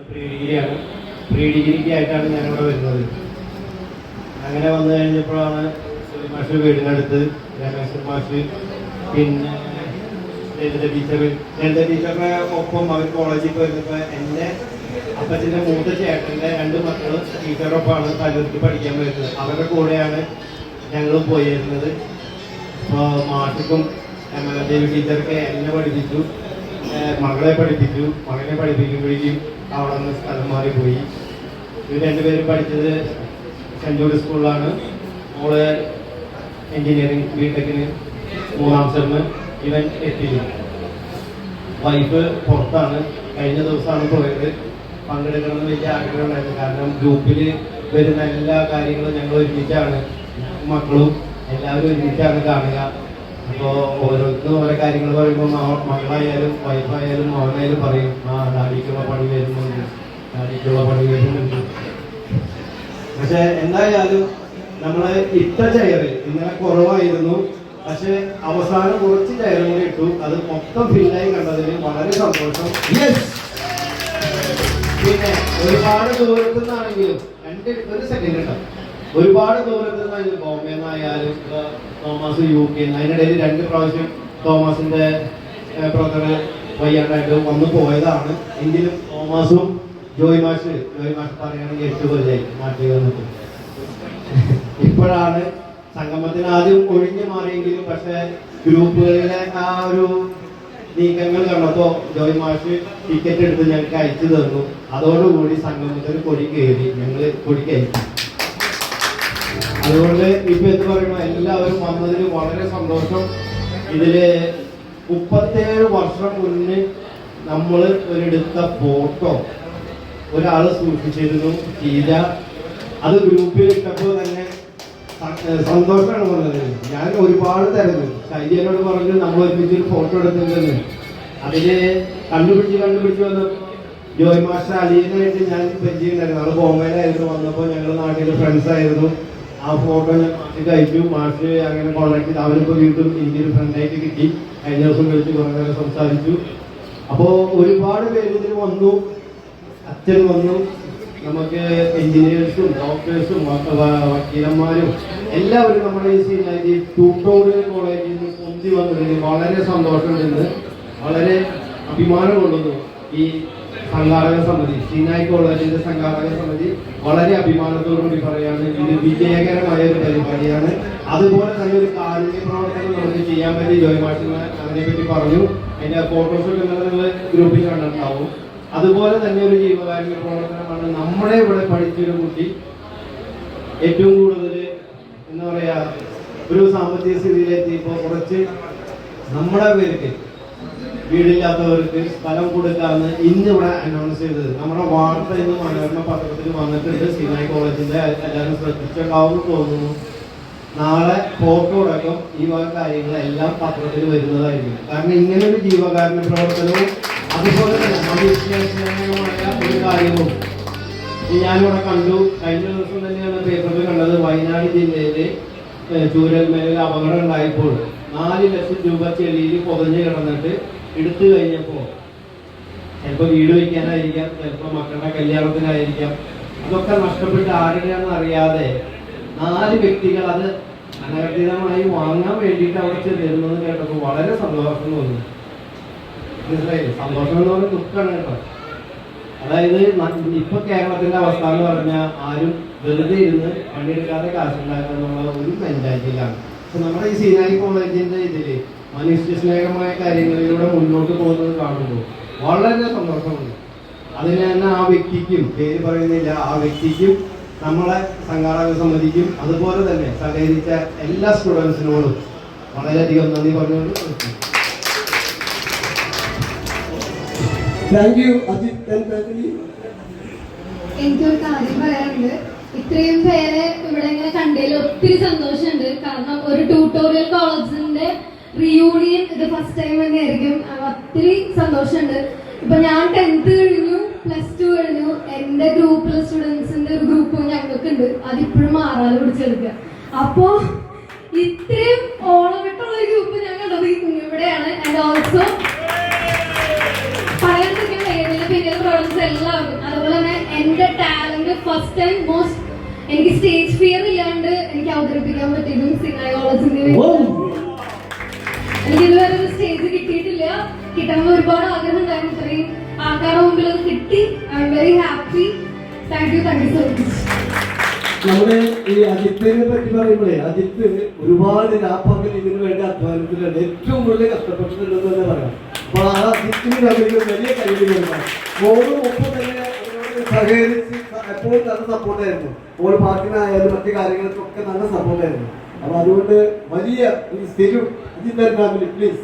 Pre ഡിഗ്രിക്കായിട്ടാണ് ഞാനിവിടെ വരുന്നത്. അങ്ങനെ വന്നു കഴിഞ്ഞപ്പോഴാണ് മാഷ് വീടിനടുത്ത് രമേശൻ മാഷ്, പിന്നെ ലളിത ടീച്ചറുടെ ഒപ്പം അവർ കോളേജിൽ പോയിരുന്നപ്പോൾ എൻ്റെ അപ്പച്ചൻ്റെ മൂത്ത ചേട്ടൻ്റെ 2 മക്കൾ ടീച്ചറൊപ്പമാണ് തലൂർക്ക് പഠിക്കാൻ വരുന്നത്. അവരുടെ കൂടെയാണ് ഞങ്ങൾ പോയിരുന്നത്. അപ്പോൾ മാഷിക്കും ദേവി ടീച്ചർക്ക് എന്നെ പഠിപ്പിച്ചു, മകളെ പഠിപ്പിക്കുമ്പോഴേക്കും അവിടെ നിന്ന് സ്ഥലം മാറിപ്പോയി. ഇവർ 2 പേരും പഠിച്ചത് സെൻറ് ജോർജ് സ്കൂളിലാണ്. മോള് എൻജിനീയറിംഗ് ബിടെക്കിന് 3ാം സെമ്മ്, ഇവൻ 8ൽ. വൈഫ് പുറത്താണ്. കഴിഞ്ഞ ദിവസമാണ് പോയത്. പങ്കെടുക്കണമെന്ന് വലിയ ആഗ്രഹം ഉണ്ടായിരുന്നു. കാരണം ഗ്രൂപ്പിൽ വരുന്ന എല്ലാ കാര്യങ്ങളും ഞങ്ങൾ ഒരുമിച്ചാണ്, മക്കളും എല്ലാവരും ഒരുമിച്ചാണ് കാണുക. അപ്പോൾ ഓരോരുത്തരും ഓരോ കാര്യങ്ങൾ പറയുമ്പോൾ മകളായാലും വൈഫായാലും മകനായാലും പറയും, ഡാഡിക്കുള്ള പണി വരുന്നുണ്ട്. പക്ഷെ എന്തായാലും നമ്മൾ ഇട്ട ചെയർ ഇന്നലെ കുറവായിരുന്നു. പക്ഷെ അവസാനം കുറച്ച് ചെയറും കൂടി ഇട്ടു. അത് മൊത്തം ഫില്ലായി കണ്ടതിൽ വളരെ സന്തോഷം. പിന്നെ ഒരുപാട് ദൂരത്തു നിന്നാണെങ്കിലും ഒരു സെക്കൻഡ് കേട്ടോ, ഒരുപാട് ദൂരത്തു നിന്നായാലും ബോംബെ നിന്നായാലും തോമസ് UK, അതിനിടയിൽ 2 പ്രാവശ്യം തോമസിന്റെ ബ്രദർ വയ്യാണ്ടായിട്ട് വന്നു പോയതാണ്. എങ്കിലും തോമസും ജോയ് മാഷ് പറയുകയാണെങ്കിൽ 8 കൊല്ലമായി നാട്ടിൽ വന്നിട്ട്. ഇപ്പോഴാണ് സംഗമത്തിന് ആദ്യം ഒഴിഞ്ഞു മാറിയെങ്കിലും പക്ഷെ ഗ്രൂപ്പുകളിലെ ആ ഒരു നീക്കങ്ങൾ കണ്ടപ്പോൾ ജോയ് മാഷ് ടിക്കറ്റ് എടുത്ത് ഞങ്ങൾക്ക് അയച്ചു തന്നു. അതോടുകൂടി സംഗമത്തിന് കൊടി കയറി, ഞങ്ങൾ കൊടി കയറ്റി. അതുകൊണ്ട് ഇപ്പൊ എന്ത് പറയണോ, എല്ലാവരും വന്നതിൽ വളരെ സന്തോഷം. ഇതില് 37 വർഷം മുന്നേ നമ്മൾ ഒരെടുത്ത ഫോട്ടോ ഒരാൾ സൂക്ഷിച്ചിരുന്നു, ഷീജ. അത് ഗ്രൂപ്പിൽ ഇട്ടപ്പോൾ തന്നെ സന്തോഷമാണ് പറഞ്ഞത്. ഞാൻ ഒരുപാട് തരുന്നു. ശൈലിയോട് പറഞ്ഞു നമ്മൾ ഒരുമിച്ചൊരു ഫോട്ടോ എടുത്തിട്ടുണ്ടെന്ന്. അതില് കണ്ടുപിടിച്ച് വന്നപ്പോൾ ജോയ് മാസ്റ്റർ അലീനായിട്ട് ഞാൻ പരിചയമുണ്ടായിരുന്നു. ആള് ബോംബെയിലായിരുന്നു. വന്നപ്പോൾ ഞങ്ങൾ നാട്ടിൽ ഫ്രണ്ട്സ് ആയിരുന്നു. ആ ഫോട്ടോ ഞാൻ മാഷിക്ക് അയച്ചു. മാഷ് അങ്ങനെ കോൺടാക്ട് ചെയ്ത് അവരിപ്പോൾ വീണ്ടും എനിക്കൊരു ഫ്രണ്ടായിട്ട് കിട്ടി. കഴിഞ്ഞ ദിവസം വിളിച്ച് കുറേ നേരം സംസാരിച്ചു. അപ്പോൾ ഒരുപാട് പേര് ഇതിൽ വന്നു. അച്ഛൻ വന്നു, നമുക്ക് എഞ്ചിനീയേഴ്സും ഡോക്ടേഴ്സും വക്കീലന്മാരും എല്ലാവരും നമ്മുടെ ഈ ട്യൂട്ടോറിയൽ കോളേജിൽ നിന്ന് പൊന്തി വന്നതിന് വളരെ സന്തോഷമുണ്ടെന്ന്, വളരെ അഭിമാനം കൊള്ളുന്നു. ഈ സംഘാടക സമിതി, സീനായി കോളേജിന്റെ സംഘാടക സമിതി വളരെ അഭിമാനത്തോടുകൂടി പറയാണ്, ഇത് വിജയകരമായ ഒരു പരിപാടിയാണ്. അതുപോലെ തന്നെ ഒരു കാരുണ്യ പ്രവർത്തനം നമുക്ക് ചെയ്യാൻ പറ്റി. ജോയ് മാഷിന് അതിനെപ്പറ്റി പറഞ്ഞു. അതിന്റെ ഫോട്ടോസൊക്കെ നിങ്ങൾ ഗ്രൂപ്പിൽ കണ്ടിട്ടുണ്ടാവും. അതുപോലെ തന്നെ ഒരു ജീവകാരുണ്യ പ്രവർത്തനമാണ്. നമ്മുടെ ഇവിടെ പഠിച്ചൊരു കുട്ടി ഏറ്റവും കൂടുതൽ എന്താ പറയാ, ഒരു സാമ്പത്തിക സ്ഥിതിയിലെത്തിയപ്പോൾ കുറച്ച് നമ്മുടെ പേർക്ക് വീടില്ലാത്തവർക്ക് സ്ഥലം കൊടുക്കാമെന്ന് ഇന്നിവിടെ അനൗൺസ് ചെയ്തത്. നമ്മുടെ വാർത്ത ഇന്ന് മനോരമ പത്രത്തിൽ വന്നിട്ടുണ്ട്. സീനായി കോളേജിന്റെ എല്ലാവരും ശ്രദ്ധിച്ചിട്ടുണ്ടാവും തോന്നുന്നു. നാളെ ഫോട്ടോ അടക്കം ഈ വക കാര്യങ്ങളെല്ലാം പത്രത്തിൽ വരുന്നതായിരിക്കും. കാരണം ഇങ്ങനെ ഒരു ജീവകാരുണ്യ പ്രവർത്തനവും അതുപോലെ തന്നെ അവിശ്വസനീയമായ ഒരു കാര്യവും ഞാനിവിടെ കണ്ടു. കഴിഞ്ഞ ദിവസം തന്നെയാണ് പേപ്പറിൽ കണ്ടത്. വയനാട് ജില്ലയിലെ ചൂരൽമലയിൽ അപകടം ഉണ്ടായപ്പോൾ 4 ലക്ഷം രൂപ ചെളിയിൽ പൊതഞ്ഞു കിടന്നിട്ട് എടുത്തു കഴിഞ്ഞപ്പോൾ ചിലപ്പോൾ വീട് വയ്ക്കാനായിരിക്കാം, ചിലപ്പോൾ മക്കളുടെ കല്യാണത്തിനായിരിക്കാം, അതൊക്കെ നഷ്ടപ്പെട്ട് ആരെയാണെന്ന് അറിയാതെ 4 വ്യക്തികൾ അത് അനധികൃതമായി വാങ്ങാൻ വേണ്ടിയിട്ട് അവിടെ ചെന്നിരുന്നത് കേട്ടപ്പോൾ വളരെ സന്തോഷം തോന്നി. മനസ്സിലായില്ലേ? സന്തോഷം എന്ന് പറഞ്ഞാൽ ദുഃഖമാണ് കേട്ടോ. അതായത് ഇപ്പൊ കേരളത്തിന്റെ അവസ്ഥ എന്ന് പറഞ്ഞാൽ ആരും വെറുതെ ഇരുന്ന് പണിയെടുക്കാതെ കാശുണ്ടാക്കുക എന്നുള്ള ഒരു മെന്റാലിറ്റിയിലാണ്. അപ്പൊ നമ്മുടെ ഈ സീനായി കോളേജിന്റെ ഇതില് മനുഷ്യ സ്നേഹമായ കാര്യങ്ങളിലൂടെ മുന്നോട്ട് പോകുന്നത് കാണുമ്പോൾ വളരെ സന്തോഷമുണ്ട്. അതിന് തന്നെ ആ വ്യക്തിക്കും, പേര് പറയുന്നില്ല, ആ വ്യക്തിക്കും നമ്മളെ സംഘാടക സമിതിക്കും അതുപോലെ തന്നെ സഹകരിച്ച എല്ലാ സ്റ്റുഡൻസിനോടും വളരെയധികം നന്ദി പറഞ്ഞുകൊണ്ട് എനിക്കൊരു കാര്യം പറയാനുണ്ട്. ഇത്രയും പേരെ ഇവിടെ ഇങ്ങനെ കണ്ടതിൽ ഒത്തിരി സന്തോഷമുണ്ട്. കാരണം ഒരു ട്യൂട്ടോറിയൽ കോളേജിന്റെ റിയൂണിയൻ ഇത് ഫസ്റ്റ് ടൈം തന്നെ ആയിരിക്കും. ഒത്തിരി സന്തോഷമുണ്ട്. ഇപ്പൊ ഞാൻ 10th കഴിഞ്ഞു, +2 കഴിഞ്ഞു. എന്റെ ഗ്രൂപ്പിലെ സ്റ്റുഡൻസിന്റെ ഒരു ഗ്രൂപ്പ് ഞങ്ങൾക്ക് ഉണ്ട്. അതിപ്പോഴും മാറാതെ പിടിച്ചെടുക്കുക. അപ്പോ ഇത്രയും ഓളമിട്ടുള്ള ഒരു ഗ്രൂപ്പ് ഞാൻ കണ്ടത് ഇവിടെയാണ്. ആൻഡ് ഓൾസോ പറയാൻ പിന്നിൽ പ്രവർത്തിച്ച എല്ലാവർക്കും. അതുപോലെ തന്നെ എന്റെ ടാലന്റ് ഫസ്റ്റ് ആൻഡ് മോസ്റ്റ് എനിക്ക് സ്റ്റേജ് ഫിയർ ഇല്ലാണ്ട് എനിക്ക് അവതരിപ്പിക്കാൻ പറ്റിയതും സിനായ് കോളേജിന്റെ എനിക്ക് ഇതുവരെ ഒരു സ്റ്റേജ് കിട്ടിയിട്ടില്ല. കിട്ടണമെന്ന് ഒരുപാട് ആഗ്രഹം ഉണ്ടായിരുന്നു. ഇത്രയും ആൾക്കാരുടെ മുമ്പിൽ അത് കിട്ടി. I am very happy. Thank you so much. നമ്മുടെ ഈ അജിത്തിനെ പറ്റി പറയുമ്പോഴേ, അജിത്ത് ഒരുപാട് രാപ്പകൽ ഇതിനു വേണ്ടി അധ്വാനത്തിലുണ്ട്, ഏറ്റവും കൂടുതൽ കഷ്ടപ്പെട്ടിട്ടുണ്ടെന്ന് തന്നെ പറയാം. അപ്പോൾ ആ അജിത്തിന് അവർക്ക് വലിയ കഴിവ് കൊടുക്കണം. മോളും ഒപ്പം തന്നെ അതിനോട് സഹകരിച്ച് എപ്പോഴും നല്ല സപ്പോർട്ടായിരുന്നു. ഓൾ പാട്ടിനായാലും മറ്റു കാര്യങ്ങൾക്കൊക്കെ നല്ല സപ്പോർട്ടായിരുന്നു. അപ്പോൾ അതുകൊണ്ട് വലിയ ഒരു സ്ഥിരം അജിത്ത് ഫാമിലി പ്ലീസ്.